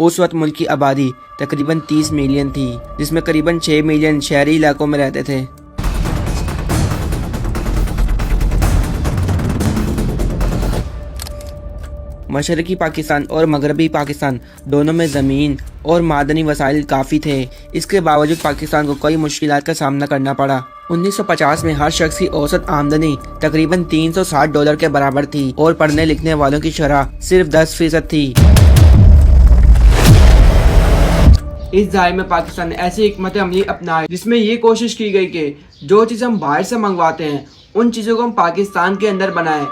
اس وقت ملک کی آبادی تقریباً 30 ملین تھی، جس میں قریباً 6 ملین شہری علاقوں میں رہتے تھے۔ مشرقی پاکستان اور مغربی پاکستان دونوں میں زمین اور معدنی وسائل کافی تھے، اس کے باوجود پاکستان کو کئی مشکلات کا سامنا کرنا پڑا۔ 1950 میں ہر شخص کی اوسط آمدنی تقریباً $360 کے برابر تھی اور پڑھنے لکھنے والوں کی شرح صرف 10% تھی۔ اس دہائی میں پاکستان نے ایسی حکمت عملی اپنائی جس میں یہ کوشش کی گئی کہ جو چیزیں ہم باہر سے منگواتے ہیں ان چیزوں کو ہم پاکستان کے اندر بنائیں۔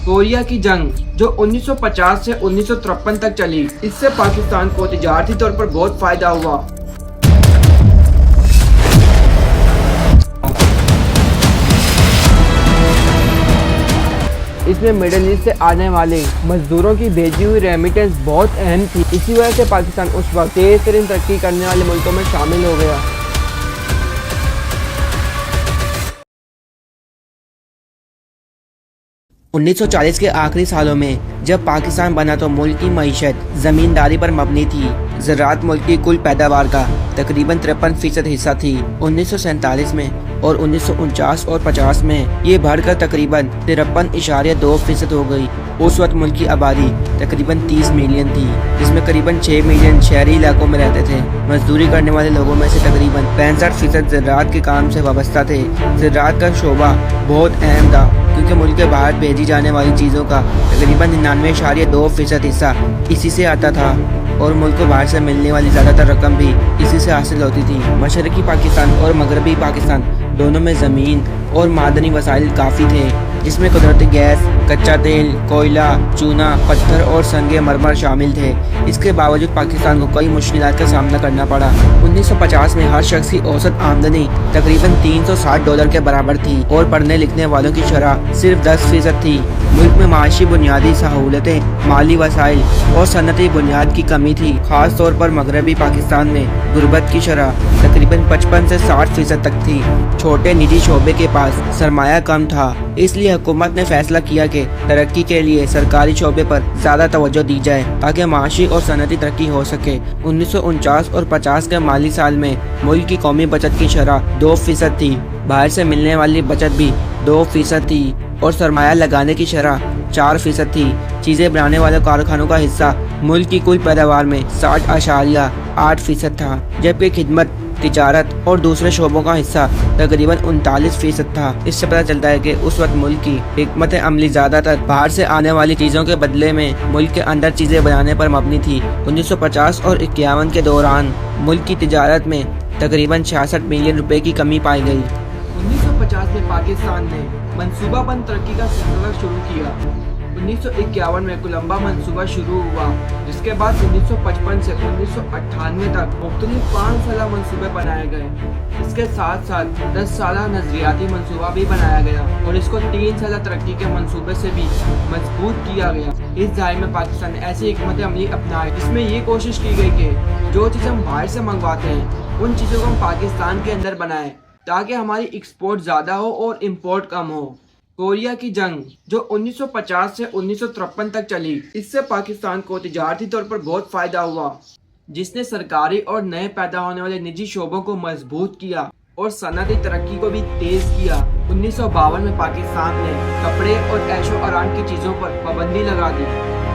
کوریا کی جنگ جو 1950 سے 1953 تک چلی، اس سے پاکستان کو تجارتی طور پر بہت فائدہ ہوا۔ اس میں مڈل ایسٹ سے آنے والے مزدوروں کی بھیجی ہوئی ریمیٹنس بہت اہم تھی، اسی وجہ سے پاکستان اس وقت تیز ترین ترقی کرنے والے ملکوں میں شامل ہو گیا۔ 1940 کے آخری سالوں میں جب پاکستان بنا تو ملک کی معیشت زمینداری پر مبنی تھی۔ زراعت ملک کی کل پیداوار کا تقریباً 53% حصہ تھی۔ 1947 میں اور 1949 اور 50 میں یہ بڑھ کر تقریباً 53.2% ہو گئی۔ اس وقت ملک کی آبادی تقریباً 30 ملین تھی، جس میں قریباً 6 ملین شہری علاقوں میں رہتے تھے۔ مزدوری کرنے والے لوگوں میں سے تقریباً 65% زراعت کے کام سے وابستہ تھے۔ زراعت کا شعبہ بہت اہم تھا کیونکہ ملک کے باہر بھیجی جانے والی چیزوں کا تقریباً 99.2% حصہ اسی سے آتا تھا اور ملک کو باہر سے ملنے والی زیادہ تر رقم بھی اسی سے حاصل ہوتی تھی۔ مشرقی پاکستان اور مغربی پاکستان دونوں میں زمین اور معدنی وسائل کافی تھے، جس میں قدرتی گیس، کچا تیل، کوئلہ، چونا، پتھر اور سنگ مرمر شامل تھے۔ اس کے باوجود پاکستان کو کئی مشکلات کا سامنا کرنا پڑا۔ 1950 میں ہر شخص کی اوسط آمدنی تقریباً $360 کے برابر تھی اور پڑھنے لکھنے والوں کی شرح صرف 10% تھی۔ ملک میں معاشی بنیادی سہولتیں، مالی وسائل اور صنعتی بنیاد کی کمی تھی۔ خاص طور پر مغربی پاکستان میں غربت کی شرح تقریباً 55 سے 60% تک تھی۔ چھوٹے نجی شعبے کے پاس سرمایہ کم تھا، اس لیے حکومت نے فیصلہ کیا کہ ترقی کے لیے سرکاری شعبے پر زیادہ توجہ دی جائے تاکہ معاشی اور صنعتی ترقی ہو سکے۔ 1949 اور 50 کے مالی سال میں ملک کی قومی بچت کی شرح 2% تھی، باہر سے ملنے والی بچت بھی 2% تھی اور سرمایہ لگانے کی شرح 4% تھی۔ چیزیں بنانے والے کارخانوں کا حصہ ملک کی کل پیداوار میں 60.8% تھا، جبکہ خدمت، تجارت اور دوسرے شعبوں کا حصہ تقریباً 39% تھا۔ اس سے پتہ چلتا ہے کہ اس وقت ملک کی حکمت عملی زیادہ تر باہر سے آنے والی چیزوں کے بدلے میں ملک کے اندر چیزیں بنانے پر مبنی تھی۔ 1950 اور 51 کے دوران ملک کی تجارت میں تقریباً 66 ملین روپے کی کمی پائی گئی۔ 1950 میں پاکستان نے منصوبہ بند ترقی کا سلسلہ شروع کیا۔ 1951 میں کولمبا منصوبہ شروع ہوا، جس کے بعد 1955 سے 1998 تک مختلف 5 سالہ منصوبے بنائے گئے۔ اس کے ساتھ ساتھ 10 سالہ نظریاتی منصوبہ بھی بنایا گیا اور اس کو 3 سالہ ترقی کے منصوبے سے بھی مضبوط کیا گیا۔ اس دہائی میں پاکستان نے ایسی حکمت عملی اپنائی جس میں یہ کوشش کی گئی کہ جو چیزیں ہم باہر سے منگواتے ہیں ان چیزوں کو ہم پاکستان کے اندر بنائیں تاکہ ہماری ایکسپورٹ زیادہ ہو اور امپورٹ کم ہو۔ کوریا کی جنگ جو 1950 سے 1953 تک چلی، اس سے پاکستان کو تجارتی طور پر بہت فائدہ ہوا، جس نے سرکاری اور نئے پیدا ہونے والے نجی شعبوں کو مضبوط کیا اور صنعتی ترقی کو بھی تیز کیا۔ 1952 میں پاکستان نے کپڑے اور عیش و آرام کی چیزوں پر پابندی لگا دی۔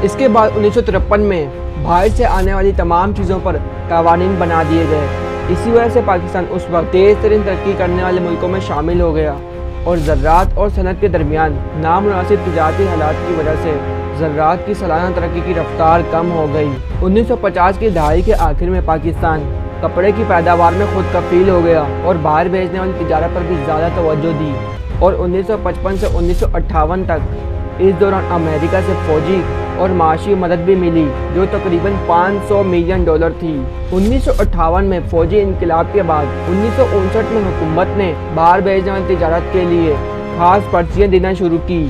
اس کے بعد 1953 میں باہر سے آنے والی تمام چیزوں پر قوانین بنا دیے گئے۔ اسی وجہ سے پاکستان اس وقت تیز ترین ترقی کرنے والے ملکوں میں شامل ہو گیا اور زراعت اور صنعت کے درمیان نامناسب تجارتی حالات کی وجہ سے زراعت کی سالانہ ترقی کی رفتار کم ہو گئی۔ 1950 کی دہائی کے آخر میں پاکستان کپڑے کی پیداوار میں خود کفیل ہو گیا اور باہر بھیجنے والی تجارت پر بھی زیادہ توجہ دی اور 1955 سے 1958 تک اس دوران امریکہ سے فوجی اور معاشی مدد بھی ملی جو تقریباً $500 ملین تھی۔ 1958 میں فوجی انقلاب کے بعد 1959 میں حکومت نے باہر بھیجنے والی تجارت کے لیے خاص پرچیاں دینا شروع کی۔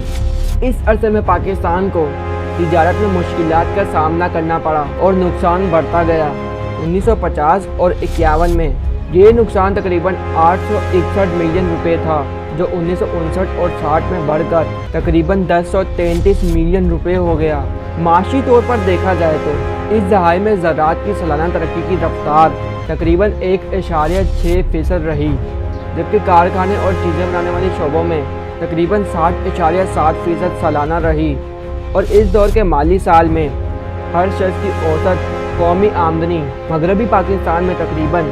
اس عرصے میں پاکستان کو تجارت میں مشکلات کا سامنا کرنا پڑا اور نقصان بڑھتا گیا۔ 1950 اور 51 میں یہ نقصان تقریباً 861 ملین روپے تھا۔ جو 1959 اور 60 میں بڑھ کر تقریباً 1033 ملین روپے ہو گیا۔ معاشی طور پر دیکھا جائے تو اس دہائی میں زراعت کی سالانہ ترقی کی رفتار تقریباً 1.6% رہی، جبکہ کارخانے اور چیزیں بنانے والی شعبوں میں تقریباً 60.7% سالانہ رہی، اور اس دور کے مالی سال میں ہر شخص کی اوسط قومی آمدنی مغربی پاکستان میں تقریباً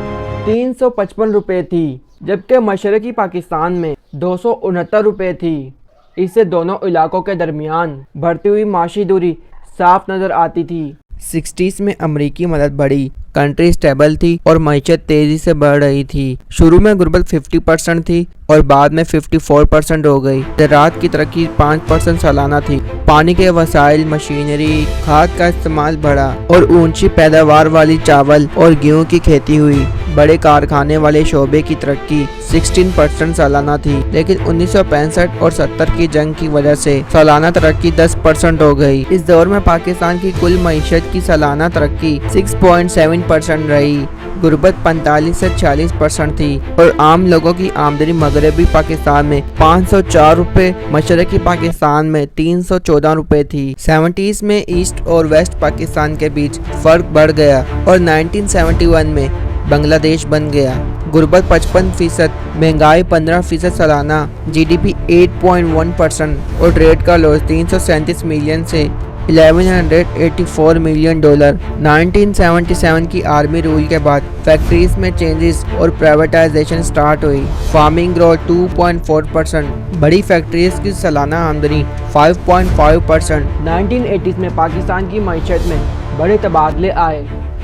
355 روپے تھی، جبکہ مشرقی پاکستان میں 269 روپے تھی۔ اس سے دونوں علاقوں کے درمیان بڑھتی ہوئی معاشی دوری صاف نظر آتی تھی۔ 60s میں امریکی مدد بڑھی، کنٹری سٹیبل تھی اور معیشت تیزی سے بڑھ رہی تھی۔ شروع میں غربت 50% تھی اور بعد میں 54% ہو گئی۔ زراعت کی ترقی 5% سالانہ تھی۔ پانی کے وسائل، مشینری، کھاد کا استعمال بڑھا اور اونچی پیداوار والی چاول اور گیہوں کی کھیتی ہوئی۔ بڑے کارخانے والے شعبے کی ترقی 16% سالانہ تھی، لیکن 1965 اور 70 کی جنگ کی وجہ سے سالانہ ترقی 10% ہو گئی۔ اس دور میں پاکستان کی کل معیشت کی سالانہ ترقی 6.7% رہی۔ غربت 45 سے 46% تھی اور عام لوگوں کی آمدنی مغربی پاکستان میں 504 روپے، مشرقی پاکستان میں 314 روپے تھی۔ 70s میں ایسٹ اور ویسٹ پاکستان کے بیچ فرق بڑھ گیا اور 1971 میں بنگلہ دیش بن گیا۔ غربت 55%، مہنگائی 15% سالانہ، جی ڈی پی 8.1% اور ٹریڈ کا لوس 337 ملین سے 1184 ملین ڈالر۔ 1977 کی آرمی رول کے بعد فیکٹریز میں چینجز اور پرائیویٹائزیشن سٹارٹ ہوئی۔ فارمنگ گروتھ 2.4%، بڑی فیکٹریز کی سالانہ آمدنی 5.5%۔ 1980s میں پاکستان کی معیشت میں بڑے تبادلے آئے۔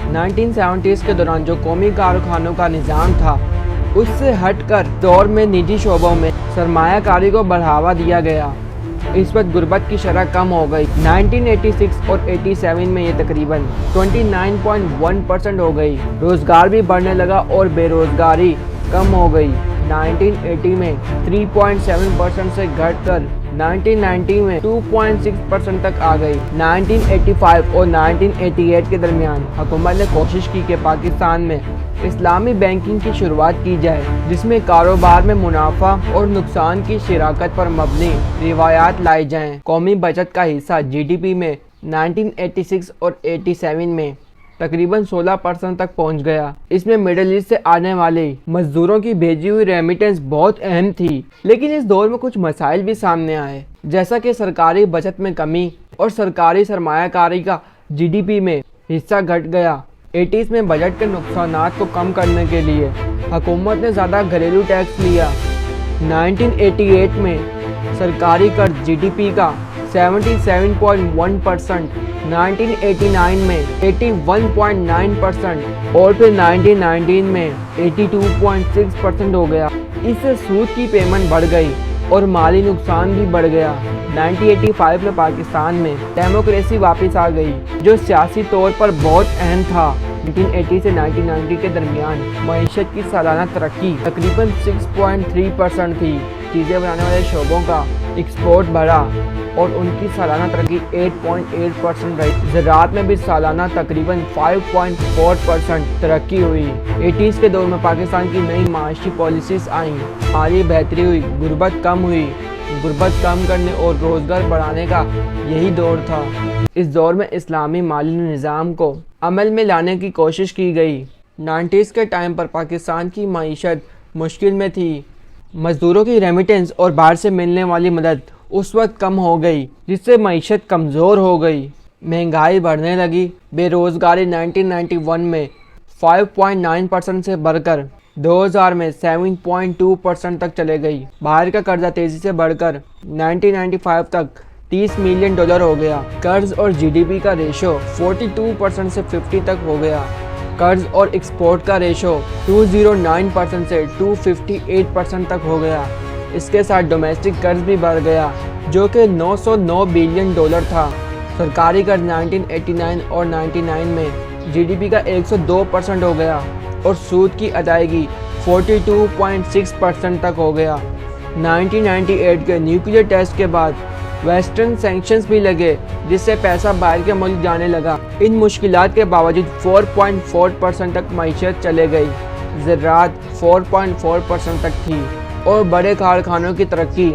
1970s کے دوران جو قومی کارخانوں کا نظام تھا، اس سے ہٹ کر دور میں نجی شعبوں میں سرمایہ کاری کو بڑھاوا دیا گیا۔ اس وقت غربت کی شرح کم ہو گئی۔ 1986 اور 87 میں یہ تقریباً 29.1% ہو گئی۔ روزگار بھی بڑھنے لگا اور بے روزگاری کم ہو گئی۔ 1980 میں 3.7% سے گھٹ کر 1990 میں 2.6% تک آ گئی۔ 1985 اور 1988 کے درمیان حکومت نے کوشش کی کہ پاکستان میں اسلامی بینکنگ کی شروعات کی جائے، جس میں کاروبار میں منافع اور نقصان کی شراکت پر مبنی روایات لائی جائیں۔ قومی بچت کا حصہ جی ڈی پی میں 1986 اور 87 میں تقریباً 16% تک پہنچ گیا۔ اس میں مڈل ایسٹ سے آنے والے مزدوروں کی بھیجی ہوئی ریمیٹنس بہت اہم تھی، لیکن اس دور میں کچھ مسائل بھی سامنے آئے، جیسا کہ سرکاری بچت میں کمی اور سرکاری سرمایہ کاری کا جی ڈی پی میں حصہ گھٹ گیا۔ 80s میں بجٹ کے نقصانات کو کم کرنے کے لیے حکومت نے زیادہ گھریلو ٹیکس لیا۔ 1988 میں سرکاری قرض جی ڈی پی کا 77.1%، 1989 میں 81.9% اور پھر 1919 میں 82.6% ہو گیا۔ اس سے سود کی پیمنٹ بڑھ گئی اور مالی نقصان بھی بڑھ گیا۔ 1985 میں پاکستان میں ڈیموکریسی واپس آ گئی، جو سیاسی طور پر بہت اہم تھا۔ 1980 سے 1990 کے درمیان معیشت کی سالانہ ترقی تقریباً 6.3% تھی۔ چیزیں بنانے والے شعبوں کا ایکسپورٹ بڑھا اور ان کی سالانہ ترقی 8.8% رہی۔ زراعت میں بھی سالانہ تقریباً 5.4% ترقی ہوئی۔ 80s کے دور میں پاکستان کی نئی معاشی پالیسیز آئیں، مالی بہتری ہوئی، غربت کم ہوئی۔ غربت کم کرنے اور روزگار بڑھانے کا یہی دور تھا۔ اس دور میں اسلامی مالی نظام کو عمل میں لانے کی کوشش کی گئی۔ 90s کے ٹائم پر پاکستان کی معیشت مشکل میں تھی۔ مزدوروں کی ریمیٹنس اور باہر سے ملنے والی مدد اس وقت کم ہو گئی، جس سے معیشت کمزور ہو گئی۔ مہنگائی بڑھنے لگی۔ بے روزگاری 1991 میں 5.9% سے بڑھ کر 2000 میں 7.2% تک چلے گئی۔ باہر کا قرضہ تیزی سے بڑھ کر 1995 تک 30 ملین ڈالر ہو گیا۔ قرض اور جی ڈی پی کا ریشو 42% سے 50 تک ہو گیا۔ قرض اور ایکسپورٹ کا ریشو 209% سے 258% تک ہو گیا۔ اس کے ساتھ ڈومیسٹک قرض بھی بڑھ گیا، جو کہ 909 بلین ڈالر تھا۔ سرکاری قرض 1989 اور 99 میں جی ڈی پی کا 102% ہو گیا اور سود کی ادائیگی 42.6% تک ہو گیا۔ 1998 کے نیوکلیئر ٹیسٹ کے بعد ویسٹرن سینکشنز بھی لگے، جس سے پیسہ باہر کے ملک جانے لگا۔ ان مشکلات کے باوجود 4.4% تک معیشت چلے گئی۔ زراعت 4.4% تک تھی اور بڑے کارخانوں کی ترقی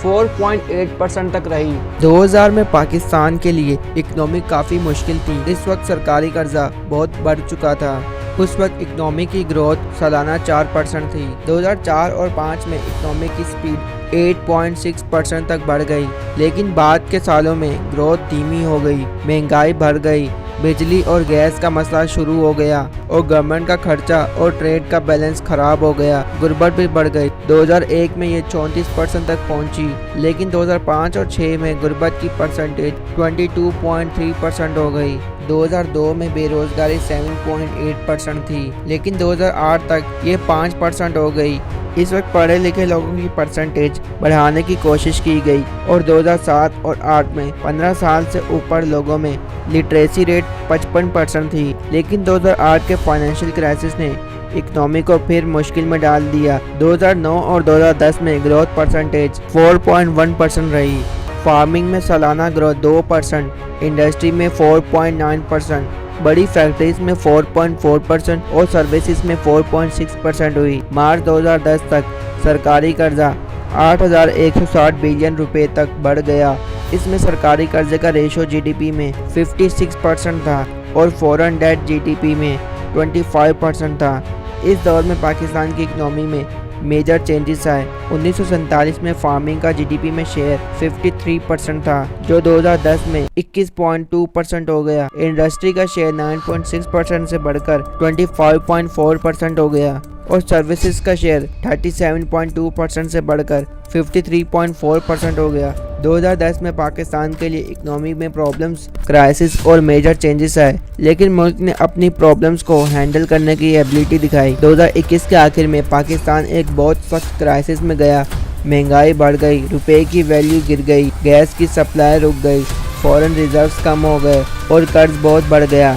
4.8% تک رہی۔ 2000 میں پاکستان کے لیے اکنامی کافی مشکل تھی۔ اس وقت سرکاری قرضہ بہت بڑھ چکا تھا۔ اس وقت اکنامی کی گروتھ سالانہ 4% تھی۔ 2004 اور 2005 میں اکنامی کی سپیڈ 8.6% تک بڑھ گئی، لیکن بعد کے سالوں میں گروتھ دھیمی ہو گئی، مہنگائی بڑھ گئی، بجلی اور گیس کا مسئلہ شروع ہو گیا اور گورنمنٹ کا خرچہ اور ٹریڈ کا بیلنس خراب ہو گیا، غربت بھی بڑھ گئی۔ 2001 میں یہ 34% تک پہنچی، لیکن 2005 اور 2006 میں غربت کی پرسنٹیج 22.3% ہو گئی۔ 2002 میں بے روزگاری 7.8% تھی، لیکن 2008 تک یہ 5% ہو گئی۔ اس وقت پڑھے لکھے لوگوں کی پرسنٹیج بڑھانے کی کوشش کی گئی اور 2007 اور 2008 میں 15 سال سے اوپر لوگوں میں لٹریسی ریٹ 55% تھی، لیکن 2008 کے فائنینشیل کرائسس نے اکنامی کو پھر مشکل میں ڈال دیا۔ 2009 اور 2010 میں گروتھ پرسنٹیج 4.1% رہی۔ فارمنگ میں سالانہ گروتھ 2%، انڈسٹری میں 4.9%، بڑی فیکٹریز میں 4.4% اور سروسز میں 4.6% ہوئی۔ مارچ 2010 تک سرکاری قرضہ 8,160 بلین روپے تک بڑھ گیا۔ اس میں سرکاری قرضے کا ریشو جی ڈی پی میں 56% تھا اور فورن ڈیٹ جی ڈی پی میں 25% تھا۔ اس دور میں پاکستان کی اکنامی میں میجر چینجز آئے۔ 1947 میں فارمنگ کا جی ڈی پی میں شیئر 53% تھا، جو 2010 میں 21.2% ہو گیا۔ انڈسٹری کا شیئر 9.6% سے بڑھ کر 25.4% ہو گیا اور سروسز کا شیئر 37.2% سے بڑھ کر 53.4% ہو گیا۔ 2010 میں پاکستان کے لیے اکنامی میں پرابلمز، کرائسس اور میجر چینجز آئے، لیکن ملک نے اپنی پرابلمز کو ہینڈل کرنے کی ایبلٹی دکھائی۔ 2021 کے آخر میں پاکستان ایک بہت سخت کرائسس میں گیا۔ مہنگائی بڑھ گئی، روپے کی ویلیو گر گئی، گیس کی سپلائی رک گئی، فورن ریزروز کم ہو گئے اور قرض بہت بڑھ گیا۔